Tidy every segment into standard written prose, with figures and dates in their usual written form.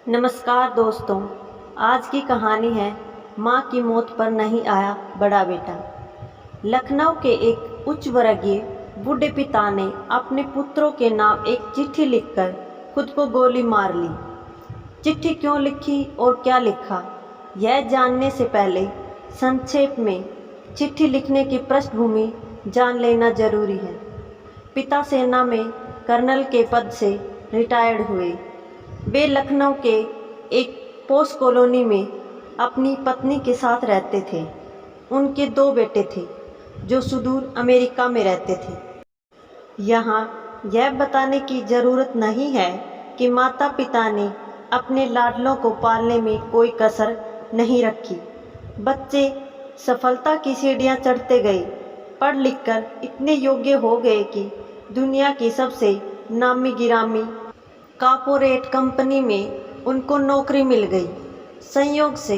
नमस्कार दोस्तों, आज की कहानी है माँ की मौत पर नहीं आया बड़ा बेटा। लखनऊ के एक उच्च वर्गीय बूढ़े पिता ने अपने पुत्रों के नाम एक चिट्ठी लिखकर खुद को गोली मार ली। चिट्ठी क्यों लिखी और क्या लिखा, यह जानने से पहले संक्षेप में चिट्ठी लिखने की पृष्ठभूमि जान लेना जरूरी है। पिता सेना में कर्नल के पद से रिटायर्ड हुए। वे लखनऊ के एक पोस्ट कॉलोनी में अपनी पत्नी के साथ रहते थे। उनके 2 बेटे थे जो सुदूर अमेरिका में रहते थे। यहाँ यह बताने की ज़रूरत नहीं है कि माता पिता ने अपने लाडलों को पालने में कोई कसर नहीं रखी। बच्चे सफलता की सीढ़ियाँ चढ़ते गए, पढ़ लिख कर इतने योग्य हो गए कि दुनिया की सबसे नामी गिरामी कॉर्पोरेट कंपनी में उनको नौकरी मिल गई। संयोग से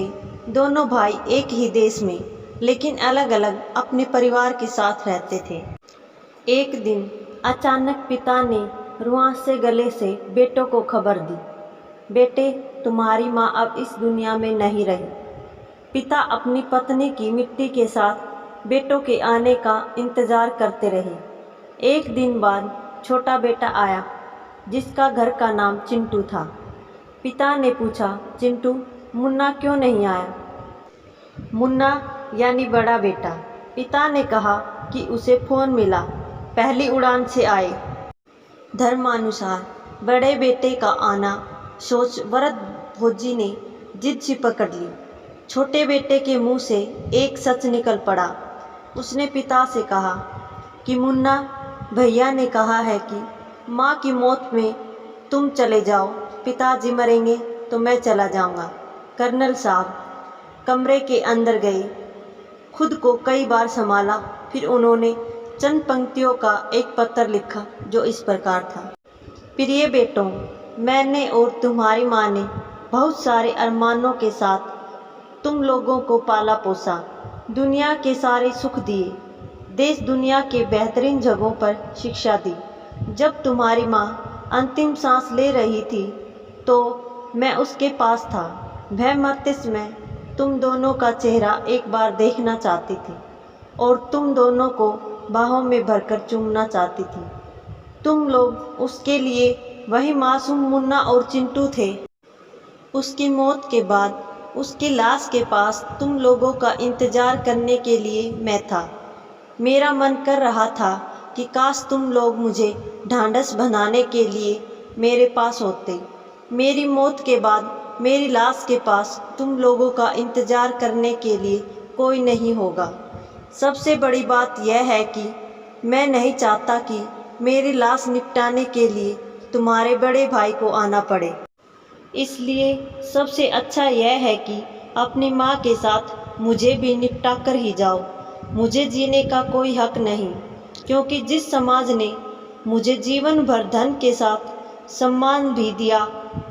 दोनों भाई एक ही देश में लेकिन अलग अलग अपने परिवार के साथ रहते थे। एक दिन अचानक पिता ने रुआं से गले से बेटों को खबर दी, बेटे तुम्हारी माँ अब इस दुनिया में नहीं रही। पिता अपनी पत्नी की मिट्टी के साथ बेटों के आने का इंतज़ार करते रहे। एक दिन बाद छोटा बेटा आया जिसका घर का नाम चिंटू था। पिता ने पूछा, चिंटू मुन्ना क्यों नहीं आया? मुन्ना यानी बड़ा बेटा। पिता ने कहा कि उसे फ़ोन मिला, पहली उड़ान से आए। धर्मानुसार बड़े बेटे का आना सोच वृद्ध भोजी ने जिद सी पकड़ ली। छोटे बेटे के मुंह से एक सच निकल पड़ा। उसने पिता से कहा कि मुन्ना भैया ने कहा है कि माँ की मौत में तुम चले जाओ, पिताजी मरेंगे तो मैं चला जाऊंगा। कर्नल साहब कमरे के अंदर गए, खुद को कई बार संभाला, फिर उन्होंने चंद पंक्तियों का एक पत्र लिखा जो इस प्रकार था। प्रिय बेटों, मैंने और तुम्हारी माँ ने बहुत सारे अरमानों के साथ तुम लोगों को पाला पोसा, दुनिया के सारे सुख दिए, देश दुनिया के बेहतरीन जगहों पर शिक्षा दी। जब तुम्हारी माँ अंतिम सांस ले रही थी तो मैं उसके पास था। वह मरते समय तुम दोनों का चेहरा एक बार देखना चाहती थी और तुम दोनों को बाहों में भरकर चूमना चाहती थी। तुम लोग उसके लिए वही मासूम मुन्ना और चिंटू थे। उसकी मौत के बाद उसकी लाश के पास तुम लोगों का इंतज़ार करने के लिए मैं था। मेरा मन कर रहा था कि काश तुम लोग मुझे ढांढस बंधाने के लिए मेरे पास होते। मेरी मौत के बाद मेरी लाश के पास तुम लोगों का इंतज़ार करने के लिए कोई नहीं होगा। सबसे बड़ी बात यह है कि मैं नहीं चाहता कि मेरी लाश निपटाने के लिए तुम्हारे बड़े भाई को आना पड़े। इसलिए सबसे अच्छा यह है कि अपनी माँ के साथ मुझे भी निपटा कर ही जाओ। मुझे जीने का कोई हक नहीं, क्योंकि जिस समाज ने मुझे जीवन भर धन के साथ सम्मान भी दिया,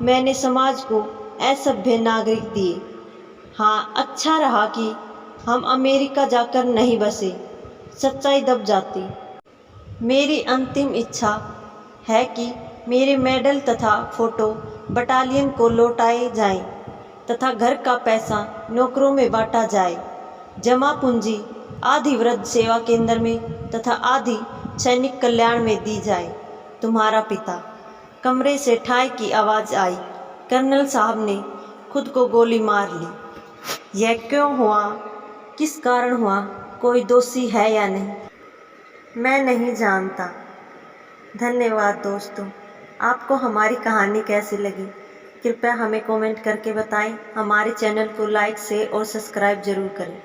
मैंने समाज को असभ्य नागरिक दिए। हाँ, अच्छा रहा कि हम अमेरिका जाकर नहीं बसे, सच्चाई दब जाती। मेरी अंतिम इच्छा है कि मेरे मेडल तथा फोटो बटालियन को लौटाए जाएं तथा घर का पैसा नौकरों में बांटा जाए। जमा पूंजी आधी वृद्ध सेवा केंद्र में तथा आधी सैनिक कल्याण में दी जाए। तुम्हारा पिता। कमरे से ठाई की आवाज़ आई। कर्नल साहब ने खुद को गोली मार ली। यह क्यों हुआ, किस कारण हुआ, कोई दोषी है या नहीं, मैं नहीं जानता। धन्यवाद दोस्तों। आपको हमारी कहानी कैसी लगी कृपया हमें कमेंट करके बताएं। हमारे चैनल को लाइक, शेयर और सब्सक्राइब जरूर करें।